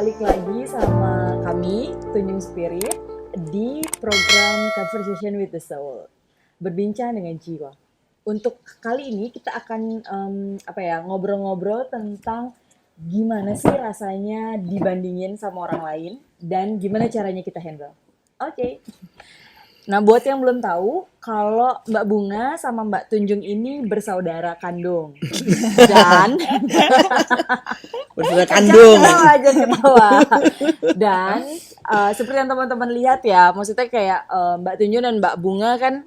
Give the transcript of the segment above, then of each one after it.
balik lagi sama kami, Tunjung Spirit, di program Conversation with the Soul, berbincang dengan jiwa. Untuk kali ini kita akan ngobrol-ngobrol tentang gimana sih rasanya dibandingin sama orang lain dan gimana caranya kita handle. Oke. Nah, buat yang belum tahu, kalau Mbak Bunga sama Mbak Tunjung ini bersaudara kandung. Dan bersaudara kandung. Jangan ketawa. Dan seperti yang teman-teman lihat ya, maksudnya kayak Mbak Tunjung dan Mbak Bunga kan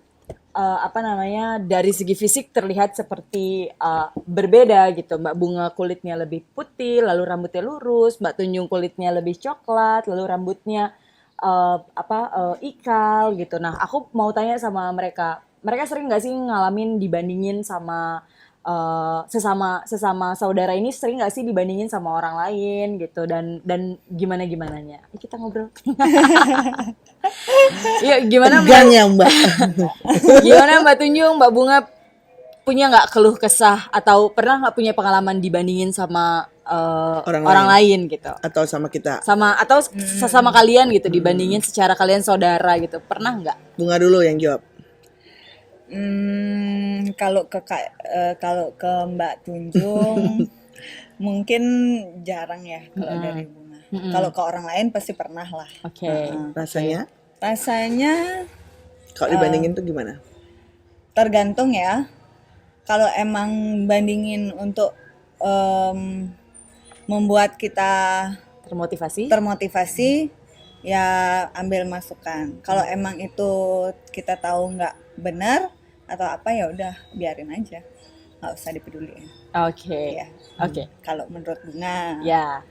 dari segi fisik terlihat seperti berbeda gitu. Mbak Bunga kulitnya lebih putih, lalu rambutnya lurus. Mbak Tunjung kulitnya lebih coklat, lalu rambutnya ikal gitu. Nah, aku mau tanya sama mereka sering nggak sih ngalamin dibandingin sama sesama saudara ini, sering nggak sih dibandingin sama orang lain gitu, dan gimananya? Kita ngobrol. Iya, gimana Tegang ya, Mbak? Gimana Mbak Tunjung, Mbak Bunga, punya nggak keluh kesah atau pernah nggak punya pengalaman dibandingin sama orang lain gitu, atau sama kita, atau sesama kalian gitu, dibandingin secara kalian saudara gitu, pernah nggak? Bunga dulu yang jawab. Kalau ke Mbak Tunjung mungkin jarang ya kalau dari Bunga. Kalau ke orang lain pasti pernah lah. Oke. Rasanya kalau dibandingin tuh gimana? Tergantung ya. Kalau emang bandingin untuk membuat kita termotivasi, ya ambil masukan. Kalau emang itu kita tahu nggak benar atau apa, ya udah biarin aja, nggak usah dipeduliin. Oke. Ya. Oke. Kalau menurut Bunga. Ya.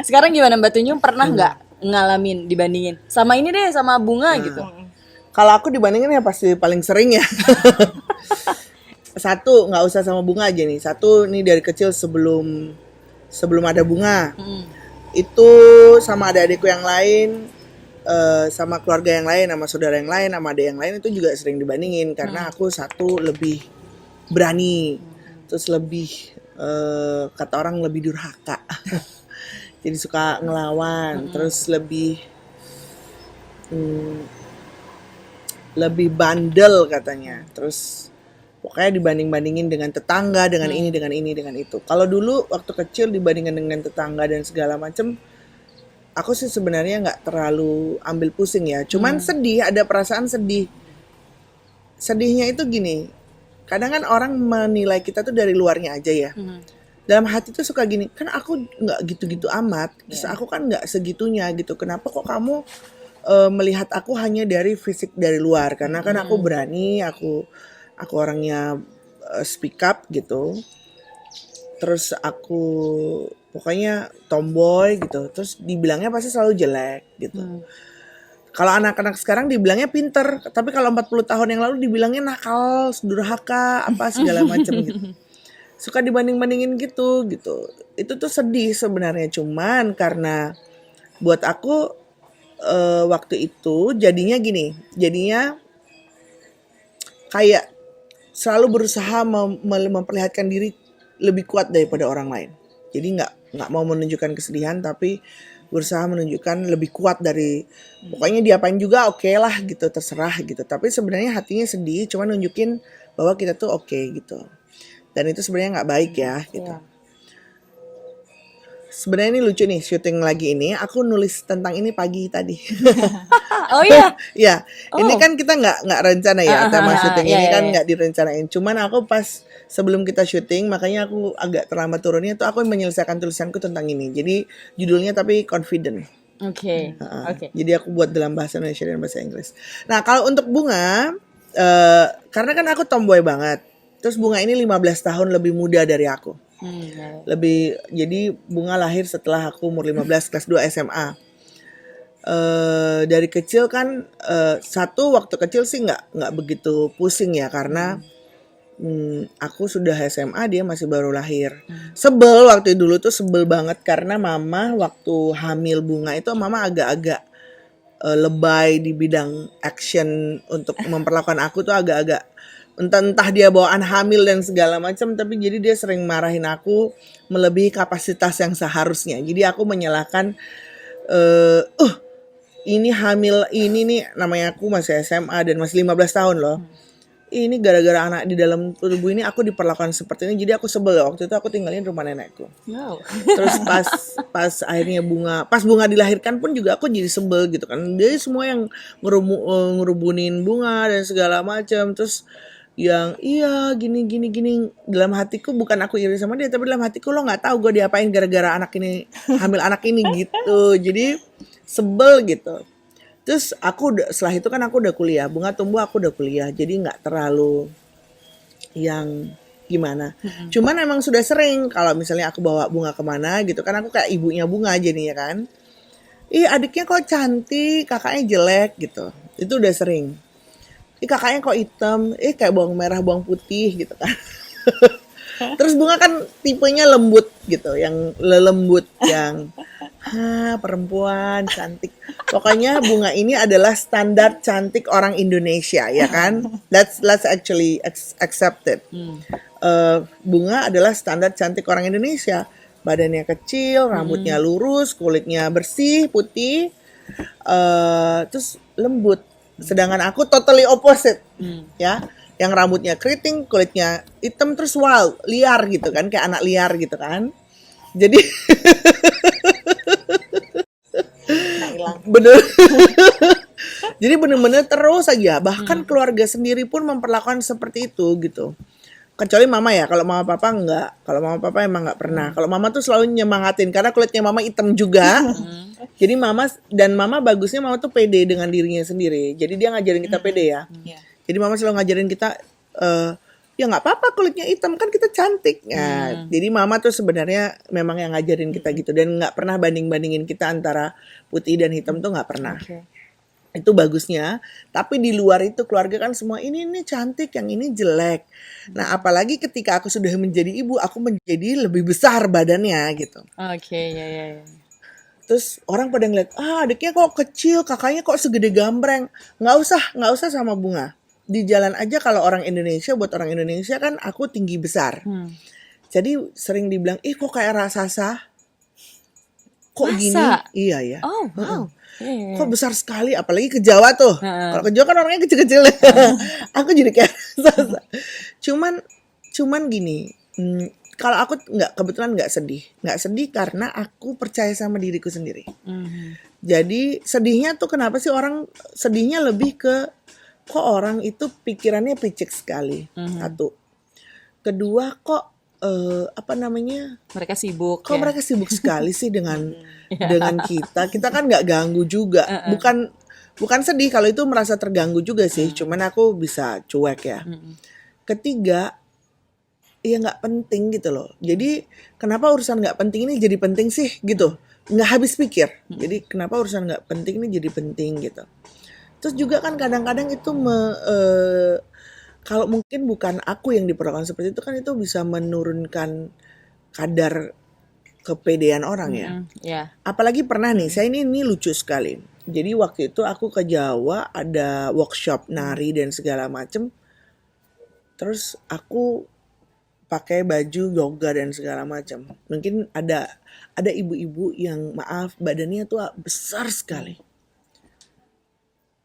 Sekarang gimana Mbak Tunjung, pernah nggak ngalamin dibandingin sama ini deh, sama Bunga gitu? Kalau aku dibandingin ya pasti paling sering ya. Satu, nggak usah sama Bunga aja nih. Satu nih, dari kecil sebelum ada Bunga, itu sama adik-adikku yang lain, sama keluarga yang lain, sama saudara yang lain, sama adik yang lain, itu juga sering dibandingin karena aku satu lebih berani, terus lebih kata orang lebih durhaka. Jadi suka ngelawan, terus lebih bandel katanya. Terus pokoknya dibanding-bandingin dengan tetangga, dengan ini, dengan itu. Kalau dulu waktu kecil dibandingkan dengan tetangga dan segala macam, aku sih sebenarnya nggak terlalu ambil pusing ya. Cuman sedih, ada perasaan sedih. Sedihnya itu gini, kadang kan orang menilai kita tuh dari luarnya aja ya. Dalam hati tuh suka gini, kan aku nggak gitu-gitu amat. Terus aku kan nggak segitunya gitu. Kenapa kok kamu melihat aku hanya dari fisik dari luar? Karena kan aku berani, aku orangnya speak up gitu. Terus aku pokoknya tomboy gitu. Terus dibilangnya pasti selalu jelek gitu. Kalau anak-anak sekarang dibilangnya pinter, tapi kalau 40 tahun yang lalu dibilangnya nakal, durhaka, apa segala macam gitu. Suka dibanding-bandingin gitu. Itu tuh sedih sebenarnya, cuman karena buat aku waktu itu jadinya kayak selalu berusaha memperlihatkan diri lebih kuat daripada orang lain. Jadi nggak mau menunjukkan kesedihan, tapi berusaha menunjukkan lebih kuat dari, pokoknya diapain juga oke lah gitu, terserah gitu. Tapi sebenarnya hatinya sedih, cuma nunjukin bahwa kita tuh oke gitu. Dan itu sebenarnya nggak baik ya gitu. Sebenarnya ini lucu nih, syuting lagi ini aku nulis tentang ini pagi tadi. Oh iya. Ya, ini kan kita nggak rencana ya, tema syuting ini kan nggak direncanain. Cuman aku pas sebelum kita syuting, makanya aku agak terlambat turunnya tuh, aku menyelesaikan tulisanku tentang ini. Jadi judulnya tapi confident. Oke. Jadi aku buat dalam bahasa Indonesia dan bahasa Inggris. Nah, kalau untuk Bunga, karena kan aku tomboy banget. Terus Bunga ini 15 tahun lebih muda dari aku. Jadi Bunga lahir setelah aku umur 15, kelas 2 SMA. Dari kecil kan, satu waktu kecil sih nggak begitu pusing ya, karena aku sudah SMA, dia masih baru lahir. Sebel waktu dulu tuh, sebel banget karena mama waktu hamil Bunga itu, mama agak-agak lebay di bidang action untuk memperlakukan aku tuh, agak-agak entah dia bawaan hamil dan segala macam, tapi jadi dia sering marahin aku melebihi kapasitas yang seharusnya. Jadi aku menyalahkan ini hamil ini nih, namanya aku masih SMA dan masih 15 tahun loh. Ini gara-gara anak di dalam tubuh ini aku diperlakukan seperti ini, jadi aku sebel. Waktu itu aku tinggalin rumah nenekku. Wow. Terus pas akhirnya pas bunga dilahirkan pun juga aku jadi sebel gitu kan. Dia semua yang ngerubunin bunga dan segala macam. Terus yang iya gini dalam hatiku, bukan aku iri sama dia, tapi dalam hatiku lo nggak tahu gue diapain gara-gara anak ini, hamil anak ini gitu. Jadi sebel gitu. Terus setelah itu kan aku udah kuliah, bunga tumbuh aku udah kuliah, jadi nggak terlalu yang gimana. Cuman emang sudah sering kalau misalnya aku bawa bunga kemana gitu kan, aku kayak ibunya bunga jadinya kan. Ih adiknya kok cantik, kakaknya jelek gitu. Itu udah sering. Ih kakaknya kok hitam, kayak bawang merah bawang putih gitu kan. Terus bunga kan tipenya lembut gitu, yang lembut, yang perempuan cantik. Pokoknya bunga ini adalah standar cantik orang Indonesia, ya kan? Let's actually accept it. Bunga adalah standar cantik orang Indonesia. Badannya kecil, rambutnya lurus, kulitnya bersih, putih, terus lembut. Sedangkan aku totally opposite, ya. Yang rambutnya keriting, kulitnya hitam, terus wild, liar gitu kan, kayak anak liar gitu kan. Jadi bener. Jadi bener-bener terus aja. Bahkan keluarga sendiri pun memperlakukan seperti itu gitu. Kecuali mama ya. Kalau mama papa enggak. Kalau mama papa emang enggak pernah. Kalau mama tuh selalu nyemangatin karena kulitnya mama hitam juga. Jadi mama bagusnya mama tuh pede dengan dirinya sendiri. Jadi dia ngajarin kita pede ya. Jadi mama selalu ngajarin kita ya nggak apa-apa kulitnya hitam, kan kita cantik. Nah, jadi mama tuh sebenarnya memang yang ngajarin kita gitu, dan nggak pernah banding-bandingin kita antara putih dan hitam tuh nggak pernah. Itu bagusnya. Tapi di luar itu keluarga kan semua ini cantik, yang ini jelek. Nah apalagi ketika aku sudah menjadi ibu, aku menjadi lebih besar badannya gitu. Ya. Terus orang pada ngeliat, adiknya kok kecil, kakaknya kok segede gambreng. Nggak usah sama bunga. Di jalan aja kalau orang Indonesia, buat orang Indonesia kan aku tinggi besar. Jadi sering dibilang, kok kayak raksasa? Kok Masa? gini? Iya ya. Oh, wow. Kok besar sekali, apalagi ke Jawa tuh. Kalau ke Jawa kan orangnya kecil-kecil. Aku jadi kayak raksasa. Cuman gini, kalau aku kebetulan nggak sedih karena aku percaya sama diriku sendiri. Jadi sedihnya tuh kenapa sih orang sedihnya lebih ke kok orang itu pikirannya picik sekali. Satu. Kedua kok mereka sibuk. Kok mereka sibuk sekali sih dengan kita. Kita kan nggak ganggu juga. Bukan sedih, kalau itu merasa terganggu juga sih. Cuman aku bisa cuek ya. Ketiga, ya nggak penting gitu loh. Jadi kenapa urusan nggak penting ini jadi penting sih gitu. Nggak habis pikir. Jadi kenapa urusan nggak penting ini jadi penting gitu. Terus juga kan kadang-kadang itu kalau mungkin bukan aku yang diperlakukan seperti itu, kan itu bisa menurunkan kadar kepedean orang ya. Apalagi pernah nih, saya ini lucu sekali. Jadi waktu itu aku ke Jawa, ada workshop nari dan segala macem. Terus aku pakai baju yoga dan segala macam. Mungkin ada ibu-ibu yang maaf badannya tuh besar sekali.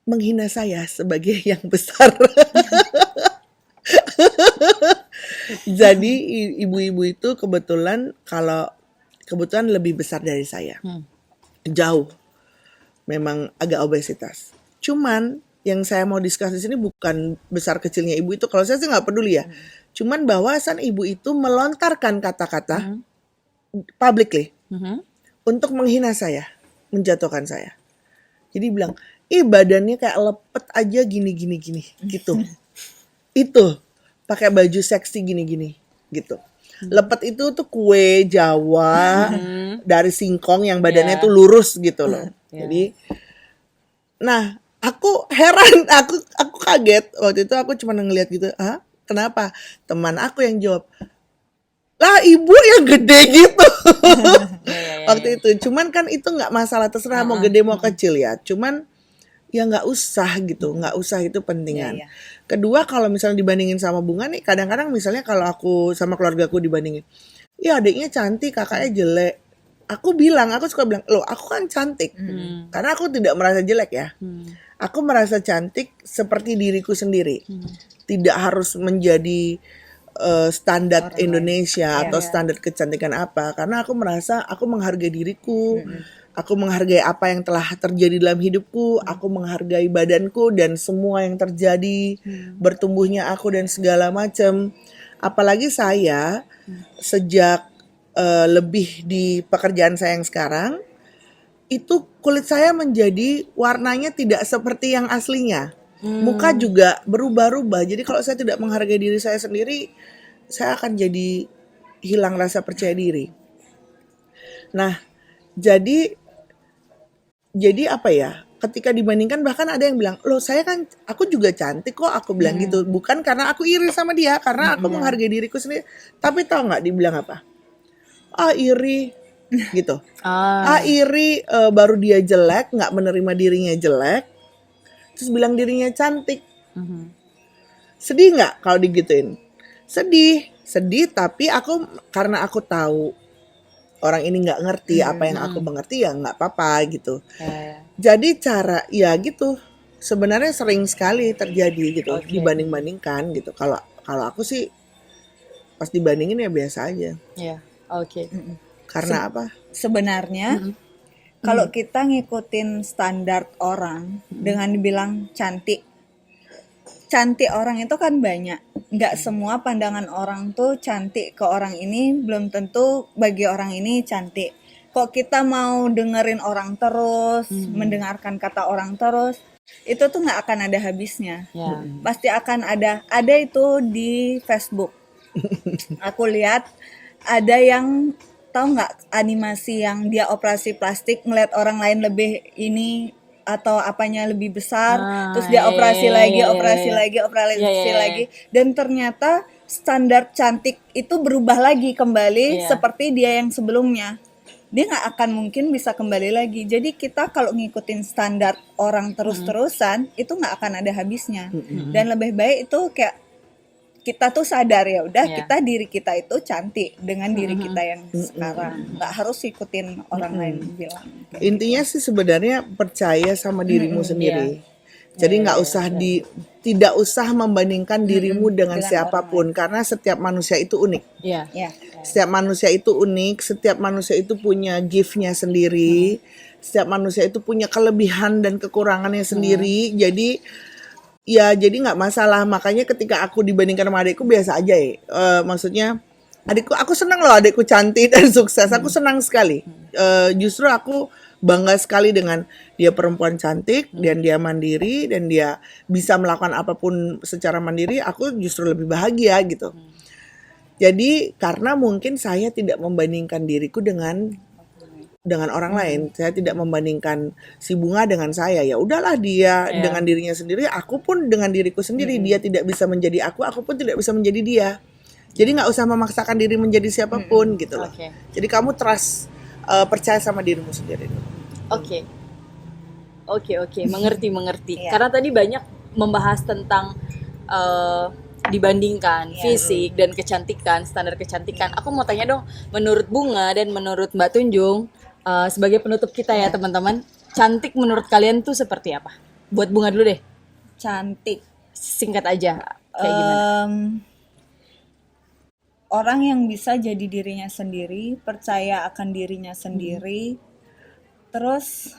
Menghina saya sebagai yang besar. Jadi ibu-ibu itu kebetulan lebih besar dari saya. Jauh. Memang agak obesitas. Cuman yang saya mau discuss di sini bukan besar kecilnya ibu itu. Kalau saya sih nggak peduli ya. Cuman bahwasan ibu itu melontarkan kata-kata publicly untuk menghina saya, menjatuhkan saya. Jadi bilang, badannya kayak lepet aja gini gitu. Itu pakai baju seksi gini gitu. Lepet itu tuh kue Jawa dari singkong yang badannya tuh lurus gitu loh. Jadi, nah aku heran, aku kaget waktu itu. Aku cuma ngeliat gitu, kenapa? Teman aku yang jawab, lah ibu yang gede gitu. Waktu itu, cuman kan itu nggak masalah, terserah mau gede mau kecil ya. Cuman ya nggak usah gitu, nggak usah, itu pentingan. Kedua, kalau misalnya dibandingin sama Bunga nih, kadang-kadang misalnya kalau aku sama keluargaku dibandingin, iya adiknya cantik, kakaknya jelek. Aku suka bilang, loh aku kan cantik. Karena aku tidak merasa jelek ya. Aku merasa cantik seperti diriku sendiri. Tidak harus menjadi standar Orang Indonesia lain. atau Iya. standar kecantikan apa. Karena aku merasa aku menghargai diriku. Aku menghargai apa yang telah terjadi dalam hidupku. Aku menghargai badanku dan semua yang terjadi. Bertumbuhnya aku dan segala macam. Apalagi saya sejak lebih di pekerjaan saya yang sekarang, itu kulit saya menjadi warnanya tidak seperti yang aslinya. Muka juga berubah-ubah. Jadi kalau saya tidak menghargai diri saya sendiri, saya akan jadi hilang rasa percaya diri. Nah, jadi apa ya? Ketika dibandingkan bahkan ada yang bilang, loh saya kan, aku juga cantik kok, aku bilang gitu. Bukan karena aku iri sama dia, karena aku menghargai diriku sendiri. Tapi tahu nggak dibilang apa? Ah iri, gitu. Iri, baru dia jelek, nggak menerima dirinya jelek, terus bilang dirinya cantik. Sedih nggak kalau digituin? Sedih tapi karena aku tahu orang ini nggak ngerti apa yang aku mengerti, ya nggak apa-apa gitu. Jadi ya gitu, sebenarnya sering sekali terjadi gitu, dibanding-bandingkan gitu. Kalau aku sih pas dibandingin ya biasa aja. Iya, oke. Karena apa? Sebenarnya kalau kita ngikutin standar orang dengan dibilang cantik orang itu kan banyak. Nggak semua pandangan orang tuh cantik ke orang ini belum tentu bagi orang ini cantik. Kok kita mau dengerin orang terus, mendengarkan kata orang terus, itu tuh nggak akan ada habisnya. Ya. Pasti akan ada itu di Facebook. Aku lihat ada yang tahu nggak animasi yang dia operasi plastik ngeliat orang lain lebih ini atau apanya lebih besar, terus dia operasi lagi dan ternyata standar cantik itu berubah lagi kembali seperti dia yang sebelumnya. Dia nggak akan mungkin bisa kembali lagi. Jadi kita kalau ngikutin standar orang terus-terusan itu nggak akan ada habisnya. Dan lebih baik itu kayak kita tuh sadar ya udah diri kita itu cantik dengan diri kita yang sekarang, nggak harus ikutin orang lain bilang. Intinya sih sebenarnya percaya sama dirimu sendiri. Jadi nggak usah tidak usah membandingkan dirimu dengan siapapun, karena setiap manusia itu unik. Iya. Setiap manusia itu unik, setiap manusia itu punya gift-nya sendiri, setiap manusia itu punya kelebihan dan kekurangannya sendiri. Jadi nggak masalah. Makanya ketika aku dibandingkan sama adikku biasa aja ya. Maksudnya aku senang loh adikku cantik dan sukses. Aku senang sekali. Justru aku bangga sekali dengan dia perempuan cantik dan dia mandiri dan dia bisa melakukan apapun secara mandiri. Aku justru lebih bahagia gitu. Jadi karena mungkin saya tidak membandingkan diriku dengan orang lain. Saya tidak membandingkan si Bunga dengan saya. Ya udahlah dia dengan dirinya sendiri, aku pun dengan diriku sendiri. Dia tidak bisa menjadi aku pun tidak bisa menjadi dia. Jadi nggak usah memaksakan diri menjadi siapapun gitu loh. Jadi kamu trust, percaya sama dirimu sendiri. Oke, mengerti. Karena tadi banyak membahas tentang dibandingkan fisik dan kecantikan, standar kecantikan. Aku mau tanya dong, menurut Bunga dan menurut Mbak Tunjung, sebagai penutup kita ya teman-teman, cantik menurut kalian tuh seperti apa? Buat Bunga dulu deh. Cantik, Singkat aja, kayak gimana? Orang yang bisa jadi dirinya sendiri, percaya akan dirinya sendiri, terus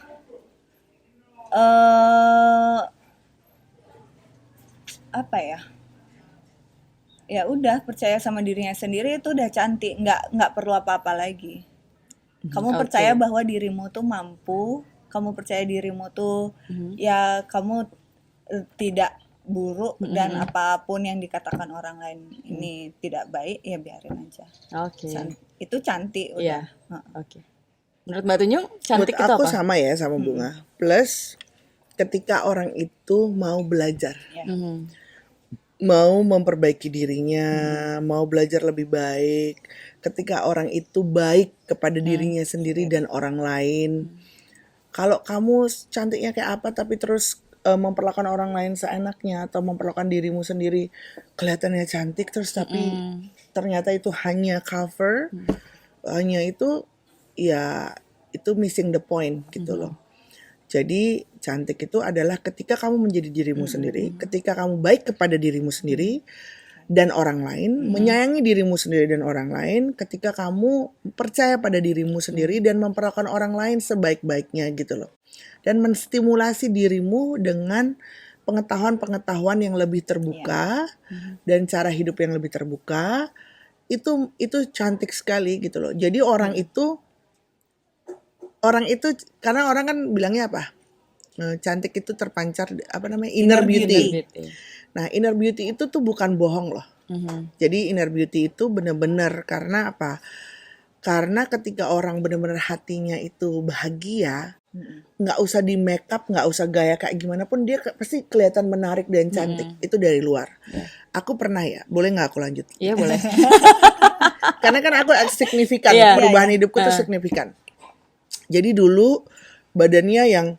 apa ya? Ya udah percaya sama dirinya sendiri itu udah cantik, nggak perlu apa-apa lagi. Kamu percaya bahwa dirimu tuh mampu, kamu percaya dirimu tuh ya kamu tidak buruk dan apapun yang dikatakan orang lain ini tidak baik, ya biarin aja. Itu cantik udah. Oke. Menurut Mbak Tunjung, cantik Menurut itu aku apa? sama ya sama Bunga. Plus ketika orang itu mau belajar, mau memperbaiki dirinya, mau belajar lebih baik. Ketika orang itu baik kepada dirinya sendiri dan orang lain. Kalau kamu cantiknya kayak apa tapi terus memperlakukan orang lain seenaknya atau memperlakukan dirimu sendiri kelihatannya cantik terus tapi ternyata itu hanya cover, hanya itu ya itu missing the point gitu loh. Jadi cantik itu adalah ketika kamu menjadi dirimu sendiri, ketika kamu baik kepada dirimu sendiri dan orang lain, menyayangi dirimu sendiri dan orang lain, ketika kamu percaya pada dirimu sendiri dan memperlakukan orang lain sebaik-baiknya gitu loh. Dan menstimulasi dirimu dengan pengetahuan-pengetahuan yang lebih terbuka dan cara hidup yang lebih terbuka, itu cantik sekali gitu loh. Jadi orang itu karena orang kan bilangnya apa? Cantik itu terpancar apa namanya? Inner beauty. Nah, inner beauty itu tuh bukan bohong loh. Jadi inner beauty itu benar-benar karena apa? Karena ketika orang benar-benar hatinya itu bahagia, nggak usah di make up, nggak usah gaya kayak gimana pun dia pasti kelihatan menarik dan cantik. Itu dari luar. Aku pernah ya, boleh nggak aku lanjut? Iya boleh. Karena kan aku signifikan, perubahan hidupku tuh signifikan. Jadi dulu badannya yang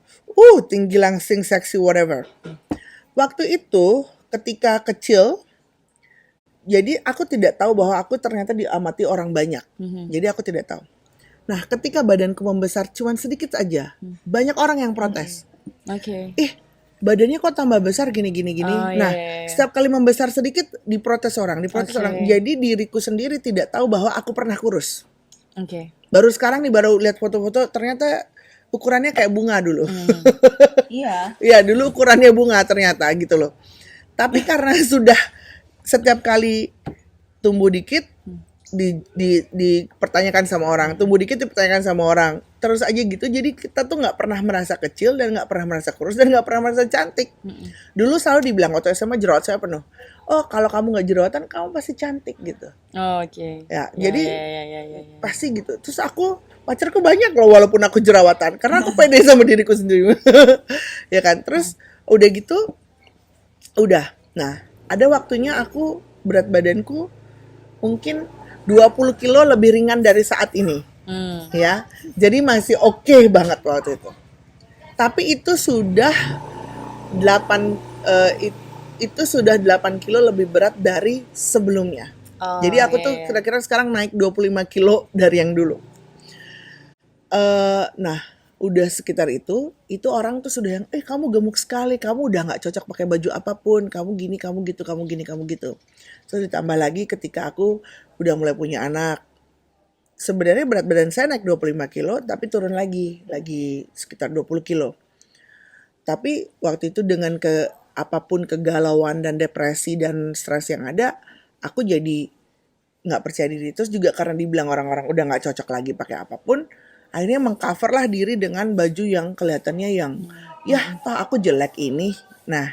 tinggi langsing, seksi, whatever. Waktu itu ketika kecil, jadi aku tidak tahu bahwa aku ternyata diamati orang banyak. Jadi aku tidak tahu. Nah, ketika badanku membesar cuman sedikit aja, banyak orang yang protes. Badannya kok tambah besar gini. Nah, setiap kali membesar sedikit diprotes orang. Jadi diriku sendiri tidak tahu bahwa aku pernah kurus. Baru sekarang nih baru lihat foto-foto ternyata ukurannya kayak bunga dulu. Iya. Iya, dulu ukurannya bunga ternyata gitu loh. Tapi karena sudah setiap kali tumbuh dikit dipertanyakan sama orang, tumbuh dikit dipertanyakan sama orang, terus aja gitu. Jadi kita tuh nggak pernah merasa kecil dan nggak pernah merasa kurus dan nggak pernah merasa cantik. Dulu selalu dibilang waktu SMA jerawat saya penuh. Oh, kalau kamu nggak jerawatan kamu pasti cantik gitu. Ya, jadi pasti gitu. Terus pacarku banyak loh walaupun aku jerawatan karena aku pede sama diriku sendiri. Ya kan. Terus udah gitu nah ada waktunya aku berat badanku mungkin 20 kilo lebih ringan dari saat ini. Ya, jadi masih oke banget waktu itu. Tapi itu sudah 8 kilo lebih berat dari sebelumnya. Jadi aku tuh kira-kira sekarang naik 25 kilo dari yang dulu. Nah, udah sekitar itu orang tuh sudah yang, kamu gemuk sekali, kamu udah nggak cocok pakai baju apapun, kamu gini, kamu gitu, kamu gini, kamu gitu. Terus ditambah lagi ketika aku udah mulai punya anak. Sebenarnya berat badan saya naik 25 kilo, tapi turun lagi sekitar 20 kilo. Tapi waktu itu dengan apapun kegalauan dan depresi dan stres yang ada, aku jadi nggak percaya diri. Terus juga karena dibilang orang-orang udah nggak cocok lagi pakai apapun, akhirnya mengcover lah diri dengan baju yang kelihatannya yang toh aku jelek ini. Nah,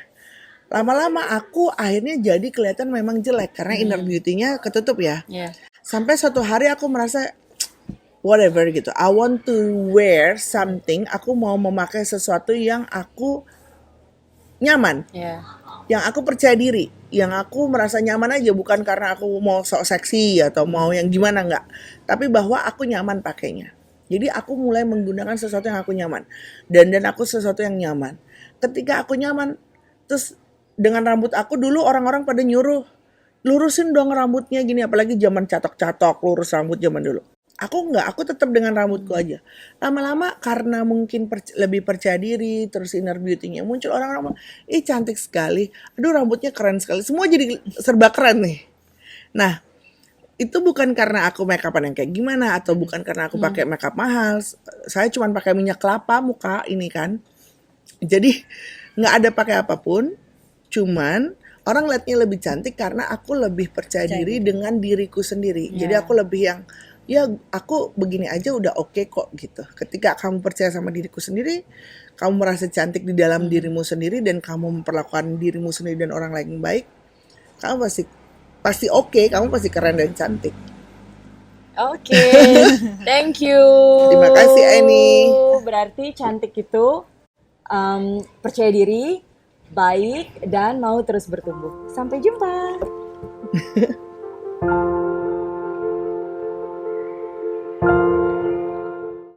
lama-lama aku akhirnya jadi kelihatan memang jelek karena inner beauty-nya ketutup ya. Sampai suatu hari aku merasa whatever gitu. I want to wear something. Aku mau memakai sesuatu yang aku nyaman. Yang aku percaya diri, yang aku merasa nyaman aja, bukan karena aku mau sok seksi atau mau yang gimana, enggak. Tapi bahwa aku nyaman pakainya. Jadi aku mulai menggunakan sesuatu yang aku nyaman. Dan aku sesuatu yang nyaman. Ketika aku nyaman, terus dengan rambut aku dulu orang-orang pada nyuruh, lurusin dong rambutnya gini, apalagi zaman catok-catok, lurus rambut zaman dulu. Aku enggak, aku tetap dengan rambutku aja. Lama-lama karena mungkin lebih percaya diri, terus inner beauty-nya muncul, orang-orang, cantik sekali, aduh rambutnya keren sekali, semua jadi serba keren nih. Nah, itu bukan karena aku make up-an yang kayak gimana, atau bukan karena aku pakai make up mahal. Saya cuma pakai minyak kelapa muka ini kan. Jadi nggak ada pakai apapun, cuman orang liatnya lebih cantik karena aku lebih percaya diri dengan diriku sendiri. Jadi aku lebih yang, ya aku begini aja udah oke kok gitu. Ketika kamu percaya sama diriku sendiri, kamu merasa cantik di dalam dirimu sendiri dan kamu memperlakukan dirimu sendiri dan orang lain baik, kamu pasti oke, kamu pasti keren dan cantik. Thank you. Terima kasih Eni. Berarti cantik itu percaya diri, baik, dan mau terus bertumbuh. Sampai jumpa.